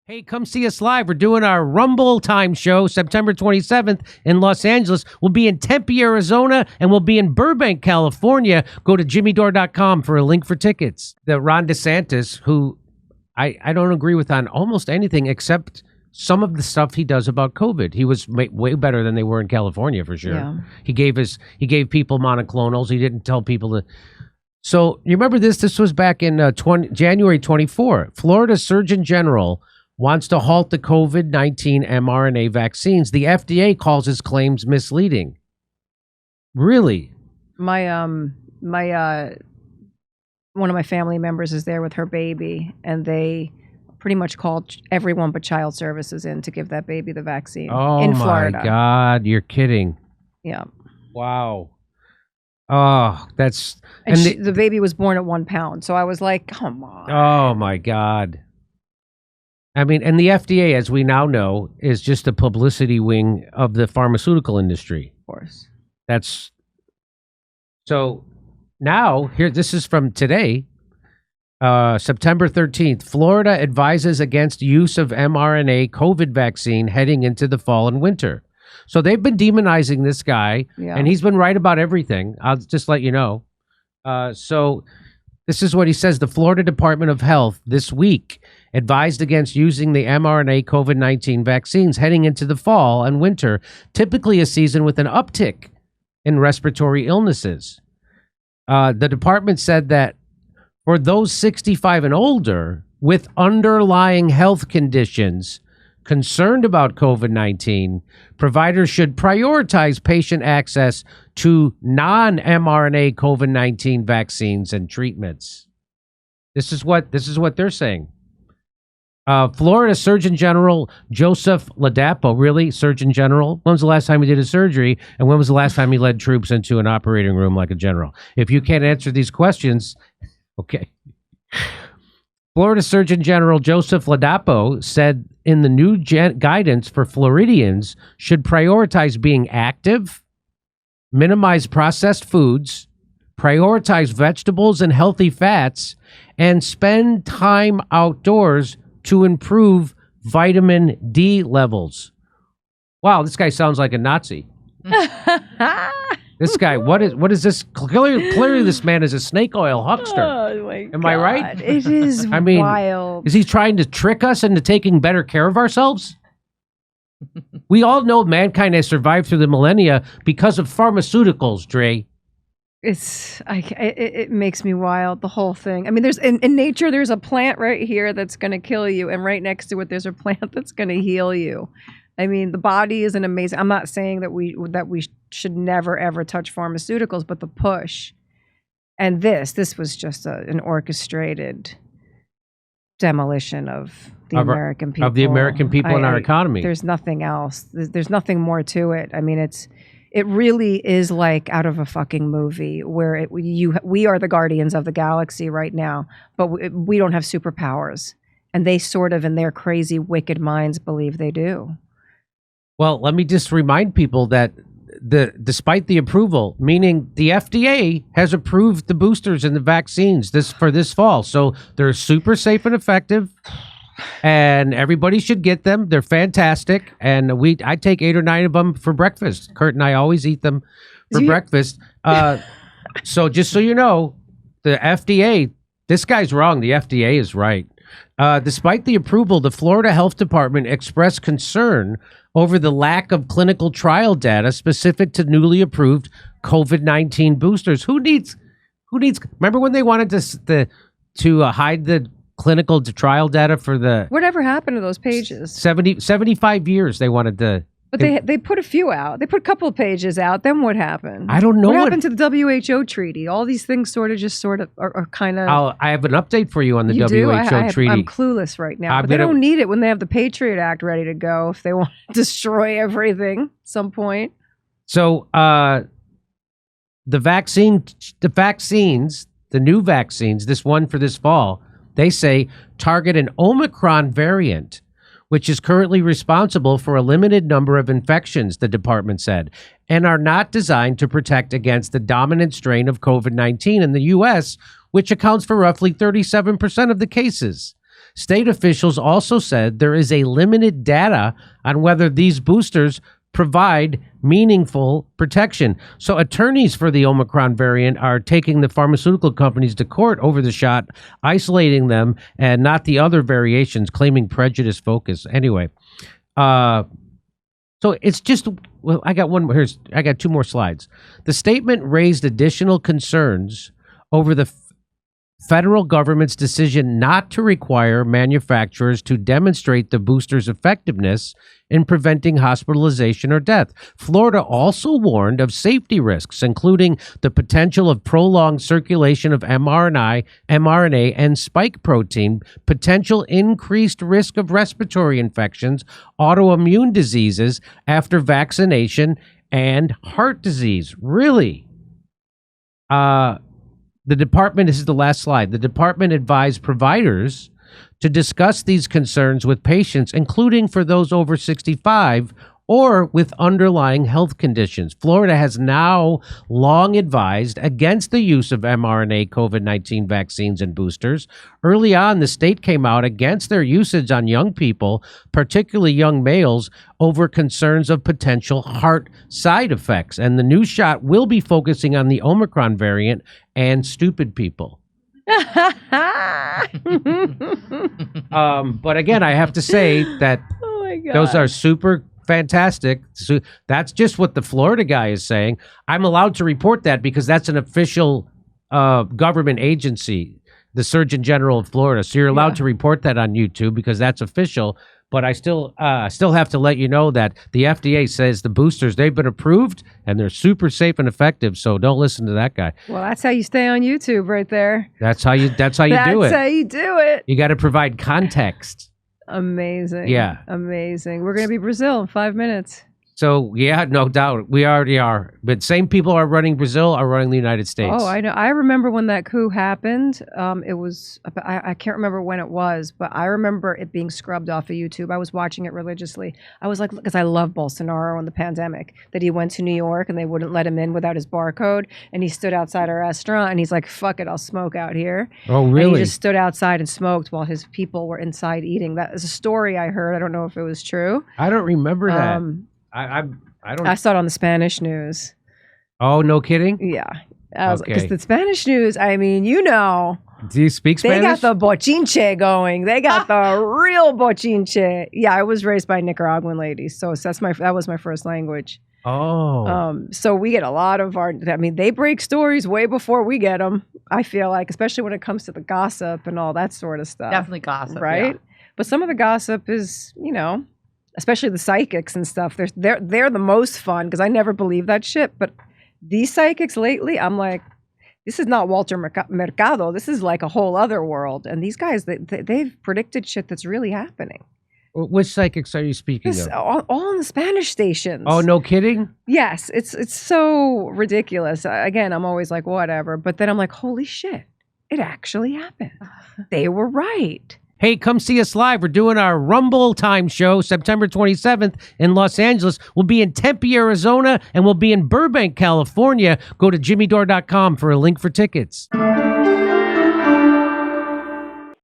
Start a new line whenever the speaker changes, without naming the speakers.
Hey, come see us live. We're doing our Rumble Time show September 27th in Los Angeles. We'll be in Tempe, Arizona, and we'll be in Burbank, California. Go to jimmydore.com for a link for tickets. The Ron DeSantis, who I don't agree with on almost anything except some of the stuff he does about COVID. He was way better than they were in California, for sure. Yeah. He gave people monoclonals. He didn't tell people to... So you remember this? This was back in January 24. Florida Surgeon General wants to halt the COVID-19 mRNA vaccines. The FDA calls his claims misleading. Really?
My one of my family members is there with her baby, and they pretty much called everyone but child services in to give that baby the vaccine in Florida.
Oh my God, you're kidding.
Yeah.
Wow. Oh, that's...
And the baby was born at 1 pound, so I was like, come on.
Oh my God. I mean, and the FDA, as we now know, is just a publicity wing of the pharmaceutical industry.
Of course.
That's... So now, here, this is from today, September 13th. Florida advises against use of mRNA COVID vaccine heading into the fall and winter. So they've been demonizing this guy, and he's been right about everything. I'll just let you know. So this is what he says. The Florida Department of Health this week advised against using the mRNA COVID-19 vaccines heading into the fall and winter, typically a season with an uptick in respiratory illnesses. The department said that for those 65 and older with underlying health conditions concerned about COVID-19, providers should prioritize patient access to non-mRNA COVID-19 vaccines and treatments. This is what they're saying. Florida Surgeon General Joseph Ladapo, really, Surgeon General? When was the last time he did a surgery, and when was the last time he led troops into an operating room like a general? If you can't answer these questions, okay. Florida Surgeon General Joseph Ladapo said in the new guidance for Floridians should prioritize being active, minimize processed foods, prioritize vegetables and healthy fats, and spend time outdoors to improve vitamin D levels. Wow, this guy sounds like a Nazi. This guy, what is this? Clearly this man is a snake oil huckster.
Oh my God.
Am I right?
It is
I mean,
wild.
Is he trying to trick us into taking better care of ourselves? We all know mankind has survived through the millennia because of pharmaceuticals, Dre.
It makes me wild, the whole thing. I mean, there's in nature, there's a plant right here that's going to kill you, and right next to it, there's a plant that's going to heal you. I mean, the body is an amazing. I'm not saying that we should never ever touch pharmaceuticals, but the push, and this was just an orchestrated demolition of the American people.
Of the American people and our economy.
There's nothing else. There's nothing more to it. I mean, it really is like out of a fucking movie where we are the guardians of the galaxy right now, but we don't have superpowers, and they sort of in their crazy, wicked minds believe they do.
Well, let me just remind people that despite the approval, meaning the FDA has approved the boosters and the vaccines for this fall, so they're super safe and effective, and everybody should get them. They're fantastic, and I take 8 or 9 of them for breakfast. Kurt and I always eat them for breakfast. So just so you know, the FDA, this guy's wrong. The FDA is right. Despite the approval, the Florida Health Department expressed concern over the lack of clinical trial data specific to newly approved COVID-19 boosters. Who needs? Remember when they wanted to hide the clinical trial data for the...
Whatever happened to those pages?
75 years they wanted to...
But they put a few out. They put a couple of pages out. Then what happened?
I don't know.
What happened to the WHO treaty? All these things sort of are kind of...
I have an update for you on the WHO treaty.
I'm clueless right now. But they don't need it when they have the Patriot Act ready to go if they want to destroy everything at some point.
So the new vaccines, this one for this fall, they say target an Omicron variant, which is currently responsible for a limited number of infections, the department said, and are not designed to protect against the dominant strain of COVID-19 in the U.S., which accounts for roughly 37% of the cases. State officials also said there is a limited data on whether these boosters provide meaningful protection. So attorneys for the Omicron variant are taking the pharmaceutical companies to court over the shot, isolating them and not the other variations, claiming prejudice focus. Anyway, so it's just, well, I got two more slides. The statement raised additional concerns over the federal government's decision not to require manufacturers to demonstrate the booster's effectiveness in preventing hospitalization or death. Florida also warned of safety risks, including the potential of prolonged circulation of mRNA, and spike protein, potential increased risk of respiratory infections, autoimmune diseases after vaccination, and heart disease. Really? The department, this is the last slide, the department advised providers to discuss these concerns with patients, including for those over 65 or with underlying health conditions. Florida has now long advised against the use of mRNA COVID-19 vaccines and boosters. Early on, the state came out against their usage on young people, particularly young males, over concerns of potential heart side effects. And the new shot will be focusing on the Omicron variant and stupid people. But again, I have to say that
Oh my God.
those are super fantastic. So that's just what the Florida guy is saying. I'm allowed to report that because that's an official government agency, the Surgeon General of Florida. So you're allowed to report that on YouTube because that's official. But I still have to let you know that the FDA says the boosters, they've been approved and they're super safe and effective. So don't listen to that guy.
Well, that's how you stay on YouTube right there.
That's how you do it.
That's how you do it.
You got to provide context.
Amazing.
Yeah.
Amazing. We're going to be Brazil in 5 minutes.
So, yeah, no doubt. We already are. But same people are running Brazil are running the United States.
Oh, I know. I remember when that coup happened. It was, I can't remember when it was, but I remember it being scrubbed off of YouTube. I was watching it religiously. I was like, because I love Bolsonaro in the pandemic, that he went to New York and they wouldn't let him in without his barcode. And he stood outside a restaurant and he's like, fuck it, I'll smoke out here.
Oh, really?
And he just stood outside and smoked while his people were inside eating. That is a story I heard. I don't know if it was true.
I don't remember that. I don't.
I saw it on the Spanish news.
Oh, no kidding?
Yeah. I was
Okay.
because the Spanish news, I mean, you know,
Do you speak
they
Spanish?
got the bochinche going. They got the real bochinche. Yeah, I was raised by Nicaraguan ladies, so that was my first language.
Oh.
So we get a lot of they break stories way before we get them. I feel like, especially when it comes to the gossip and all that sort of stuff.
Definitely gossip,
right?
yeah.
But some of the gossip is, especially the psychics and stuff. They're the most fun because I never believed that shit. But these psychics lately, I'm like, this is not Walter Mercado. This is like a whole other world. And these guys, they've predicted shit that's really happening.
Which psychics are you speaking of?
All on the Spanish stations.
Oh, no kidding?
Yes, it's so ridiculous. Again, I'm always like, whatever. But then I'm like, holy shit, it actually happened. They were right.
Hey, come see us live. We're doing our Rumble Time show September 27th in Los Angeles. We'll be in Tempe, Arizona, and we'll be in Burbank, California. Go to jimmydore.com for a link for tickets.